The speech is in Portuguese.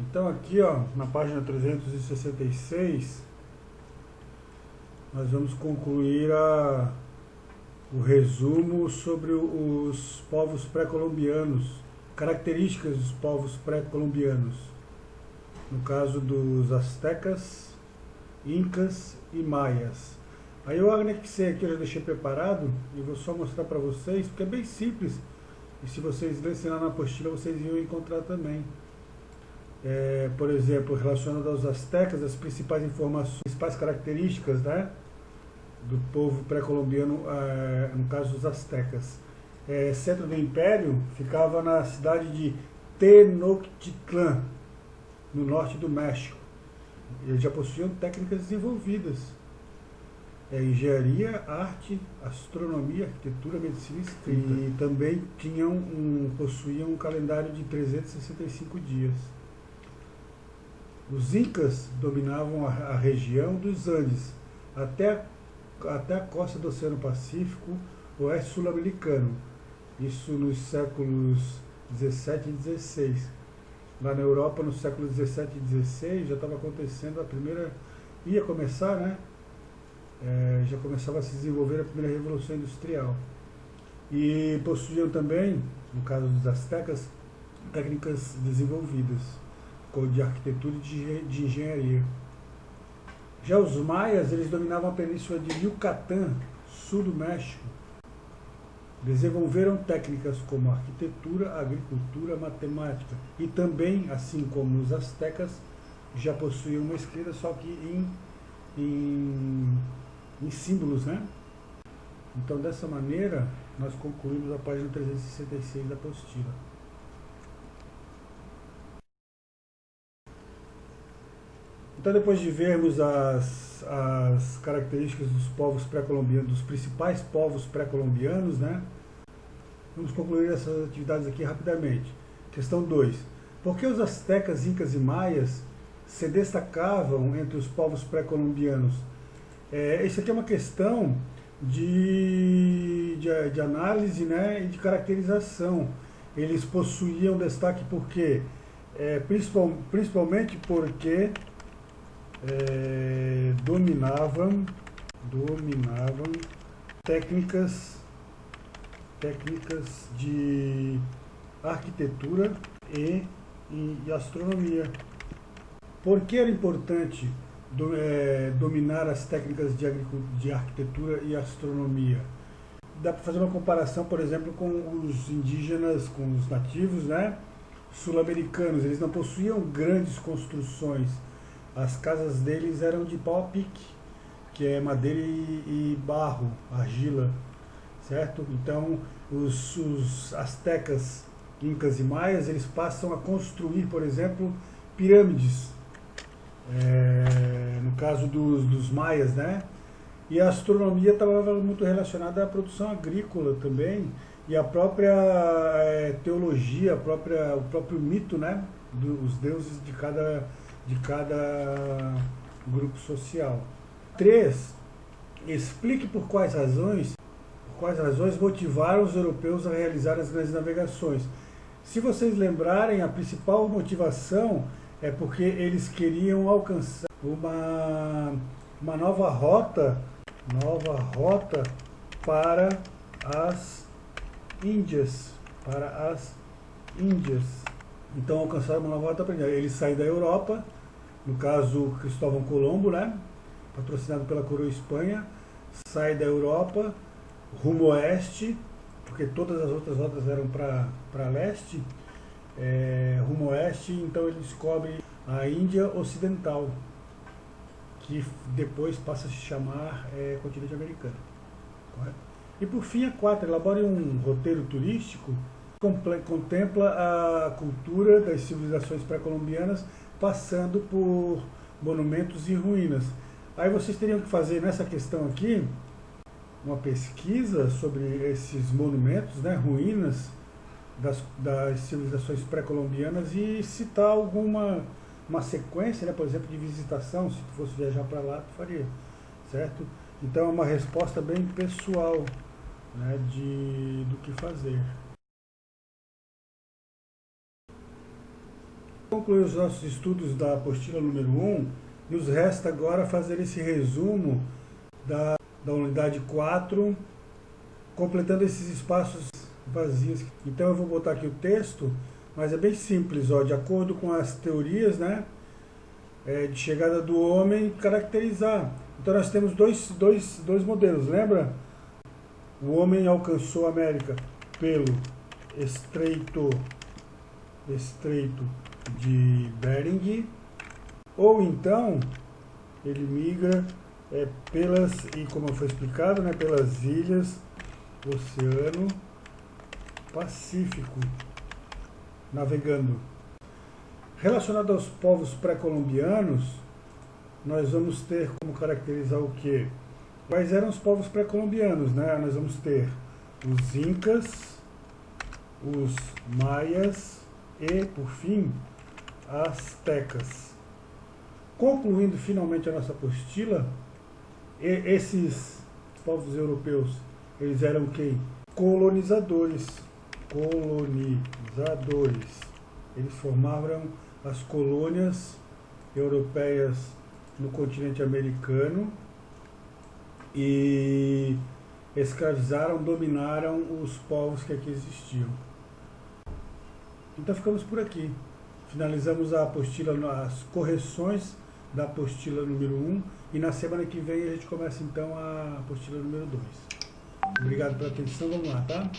Então aqui, ó, na página 366, nós vamos concluir o resumo sobre os povos pré-colombianos, características dos povos pré-colombianos, no caso dos astecas, incas e maias. Aí eu anexei aqui, eu já deixei preparado e vou só mostrar para vocês, porque é bem simples, e se vocês lessem lá na apostila vocês iam encontrar também. Por exemplo, relacionado aos astecas, as principais informações, as principais características, né, do povo pré-colombiano, no caso dos astecas. Centro do império ficava na cidade de Tenochtitlan, no norte do México. Eles já possuíam técnicas desenvolvidas. Engenharia, arte, astronomia, arquitetura, medicina e escrita. E também possuíam um calendário de 365 dias. Os incas dominavam a região dos Andes, até a costa do Oceano Pacífico, oeste sul-americano. Isso nos séculos 17 e 16. Lá na Europa, no século 17 e 16, já estava acontecendo a primeira... Ia começar, né? Já começava a se desenvolver a primeira Revolução Industrial. E possuíam também, no caso dos astecas, técnicas desenvolvidas de arquitetura e de engenharia. Já os maias, eles dominavam a península de Yucatán, sul do México. Desenvolveram técnicas como arquitetura, agricultura, matemática e também, assim como os astecas, já possuíam uma escrita, só que em símbolos, né? Então, dessa maneira, nós concluímos a página 366 da apostila. Então, depois de vermos as características dos povos pré-colombianos, dos principais povos pré-colombianos, né? Vamos concluir essas atividades aqui rapidamente. Questão 2. Por que os astecas, incas e maias se destacavam entre os povos pré-colombianos? Isso aqui é uma questão de análise, né, e de caracterização. Eles possuíam destaque porque, principalmente porque dominavam técnicas de arquitetura e astronomia. Por que era importante dominar as técnicas de arquitetura e astronomia? Dá para fazer uma comparação, por exemplo, com os indígenas, com os nativos, né, sul-americanos. Eles não possuíam grandes construções. As casas deles eram de pau a pique, que é madeira e barro, argila, certo? Então, os astecas, incas e maias, eles passam a construir, por exemplo, pirâmides, no caso dos maias, né? E a astronomia estava muito relacionada à produção agrícola também, e a própria teologia, o próprio mito, né? Dos deuses de cada grupo social. 3. Explique por quais razões motivaram os europeus a realizar as grandes navegações. Se vocês lembrarem, a principal motivação é porque eles queriam alcançar uma nova rota para as Índias, Então alcançaram uma nova rota para a Índia. Eles saem da Europa, no caso Cristóvão Colombo, né, patrocinado pela coroa Espanha, sai da Europa rumo oeste, porque todas as outras rotas eram para leste, rumo oeste. Então ele descobre a Índia Ocidental, que depois passa a se chamar continente americano. Correto? E por fim, a 4, elabore um roteiro turístico que contempla a cultura das civilizações pré-colombianas, passando por monumentos e ruínas. Aí vocês teriam que fazer nessa questão aqui uma pesquisa sobre esses monumentos, né, ruínas das civilizações pré-colombianas, e citar uma sequência, né, por exemplo, de visitação, se tu fosse viajar para lá, tu faria, certo? Então é uma resposta bem pessoal, né, do que fazer. Concluir os nossos estudos da apostila número 1, nos resta agora fazer esse resumo da unidade 4, completando esses espaços vazios. Então eu vou botar aqui o texto, mas é bem simples, ó, de acordo com as teorias, né, de chegada do homem, caracterizar. Então nós temos dois modelos, lembra? O homem alcançou a América pelo estreito de Bering, ou então ele migra pelas, e como foi explicado, né, pelas ilhas do Oceano Pacífico, navegando. Relacionado aos povos pré-colombianos, nós vamos ter como caracterizar o quê? Quais eram os povos pré-colombianos, né? Nós vamos ter os incas, os maias e, por fim, astecas. Concluindo finalmente a nossa apostila, esses povos europeus, eles eram quem? Colonizadores. Eles formaram as colônias europeias no continente americano e escravizaram, dominaram os povos que aqui existiam. Então ficamos por aqui. Finalizamos a apostila, as correções da apostila número 1, e na semana que vem a gente começa então a apostila número 2. Obrigado pela atenção, vamos lá, tá?